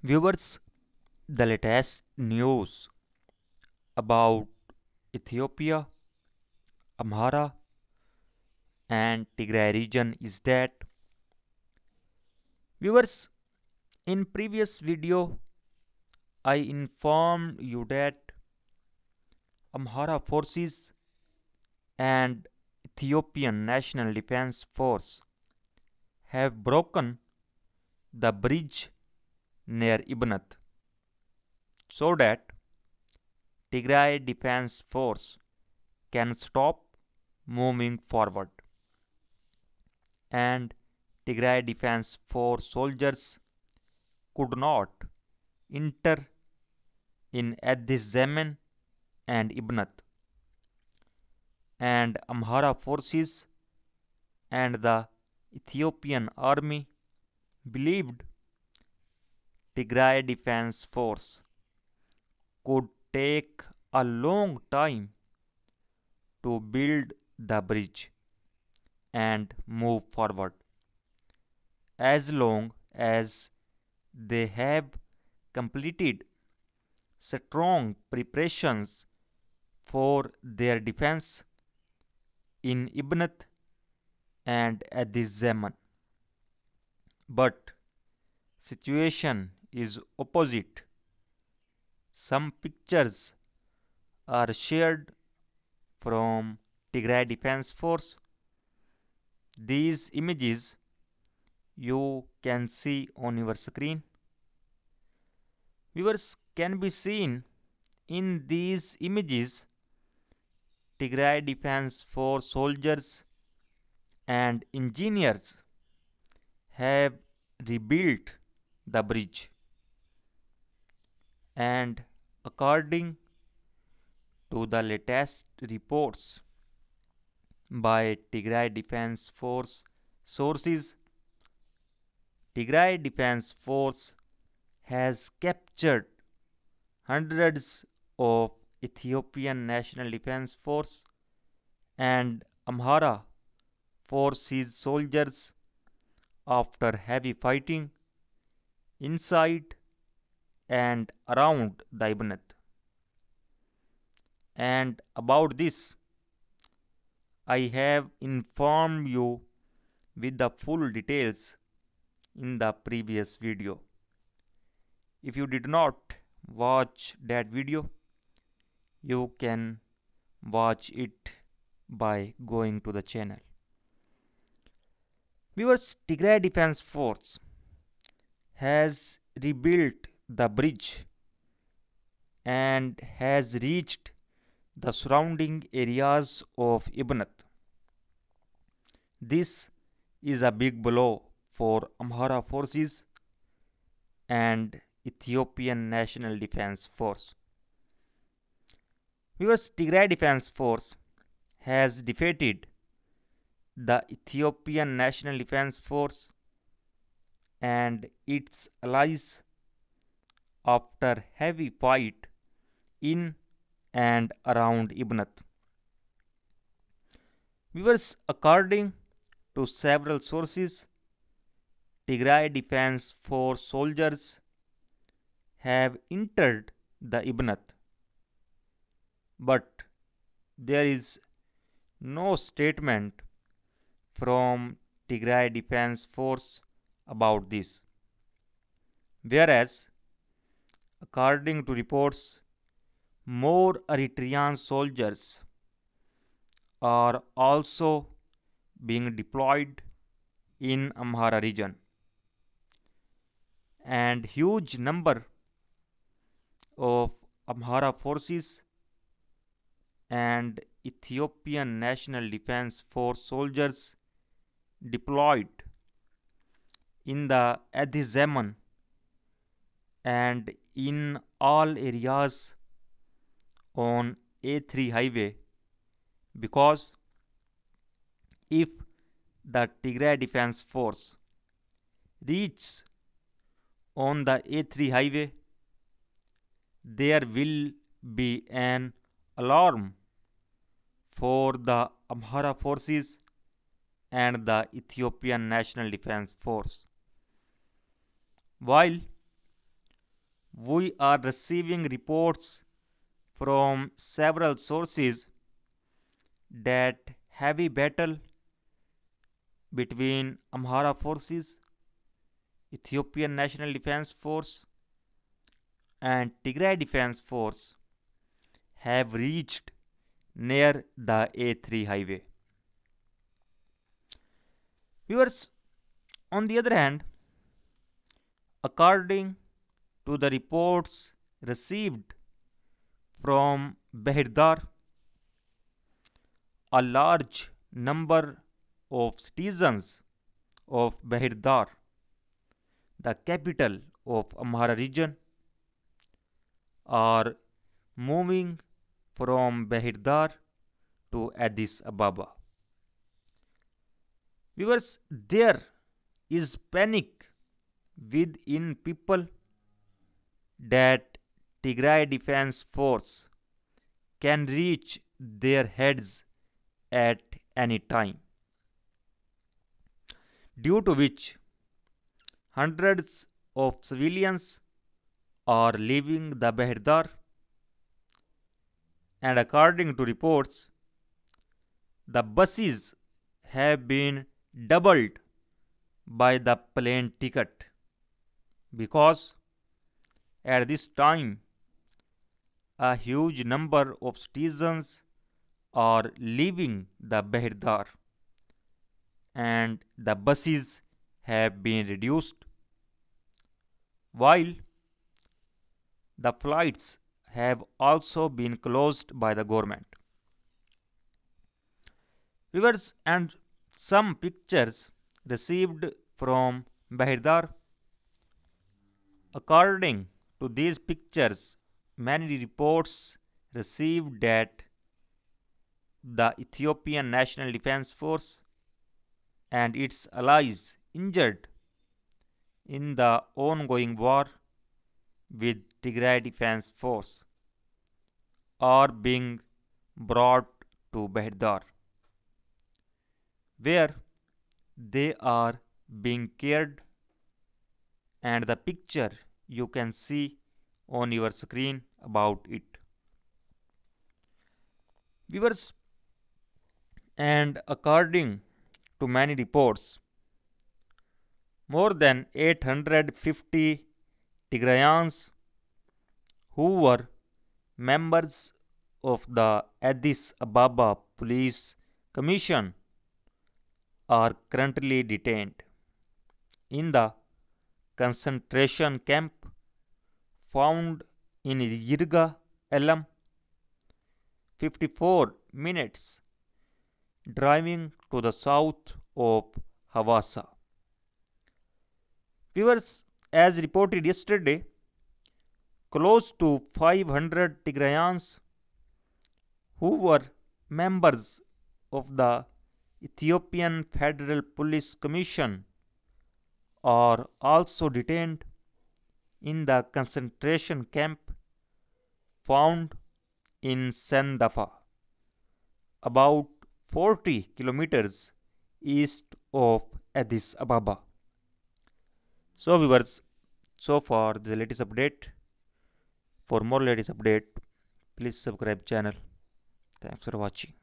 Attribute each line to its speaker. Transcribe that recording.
Speaker 1: Viewers, the latest news about Ethiopia, Amhara, and Tigray region is that viewers, in previous video I informed you that Amhara forces and Ethiopian National Defense Force have broken the bridge near Ibnath so that Tigray Defense Force can stop moving forward, and Tigray Defense Force soldiers could not enter in Addis Zaman and Ibnath, and Amhara forces and the Ethiopian army believed Tigray Defense Force could take a long time to build the bridge and move forward, as long as they have completed strong preparations for their defense in Ibnath and Addis Zaman. But situation is opposite. Some pictures are shared from Tigray Defense Force. These images you can see on your screen. Viewers, can be seen in these images Tigray Defense Force soldiers and engineers have rebuilt the bridge, and according to the latest reports by Tigray Defense Force sources, Tigray Defense Force has captured hundreds of Ethiopian National Defense Force and Amhara forces soldiers after heavy fighting inside and around the Ibnath. And about this, I have informed you with the full details in the previous video. If you did not watch that video, you can watch it by going to the channel. Viewers, Tigray Defense Force has rebuilt the bridge and has reached the surrounding areas of Ibnath. This is a big blow for Amhara forces and Ethiopian National Defense Force. Because Tigray Defense Force has defeated the Ethiopian National Defense Force and its allies after heavy fight in and around Ibnath. Viewers, according to several sources, Tigray Defense Force soldiers have entered the Ibnath, but there is no statement from Tigray Defense Force about this. Whereas, according to reports, more Eritrean soldiers are also being deployed in Amhara region, and huge number of Amhara forces and Ethiopian National Defense Force soldiers deployed in the Addis Zaman and in all areas on A3 highway, because if the Tigray Defense Force reaches on the A3 highway, there will be an alarm for the Amhara forces and the Ethiopian National Defense Force. While we are receiving reports from several sources that heavy battle between Amhara forces, Ethiopian National Defense Force, and Tigray Defense Force have reached near the A3 highway. Viewers, on the other hand, according to the reports received from Behirdar, a large number of citizens of Behirdar, the capital of Amhara region, are moving from Behirdar to Addis Ababa. Viewers, there is panic within people that Tigray Defense Force can reach their heads at any time, due to which hundreds of civilians are leaving the Behirdar, and according to reports, the buses have been doubled by the plane ticket, because at this time a huge number of citizens are leaving the Behirdar and the buses have been reduced, while the flights have also been closed by the government. Viewers, and some pictures received from Behirdar. According to these pictures, many reports received that the Ethiopian National Defense Force and its allies injured in the ongoing war with Tigray Defense Force are being brought to Behirdar, where they are being cared, and the picture you can see on your screen about it. Viewers, and according to many reports, more than 850 Tigrayans who were members of the Addis Ababa Police Commission are currently detained in the concentration camp found in Yirga Elam, 54 minutes driving to the south of Hawassa. Viewers, as reported yesterday, close to 500 Tigrayans who were members of the Ethiopian Federal Police Commission are also detained in the concentration camp found in Sandafa, about 40 kilometers east of Addis Ababa. So viewers, so far the latest update. For more latest update, please subscribe channel. Thanks for watching.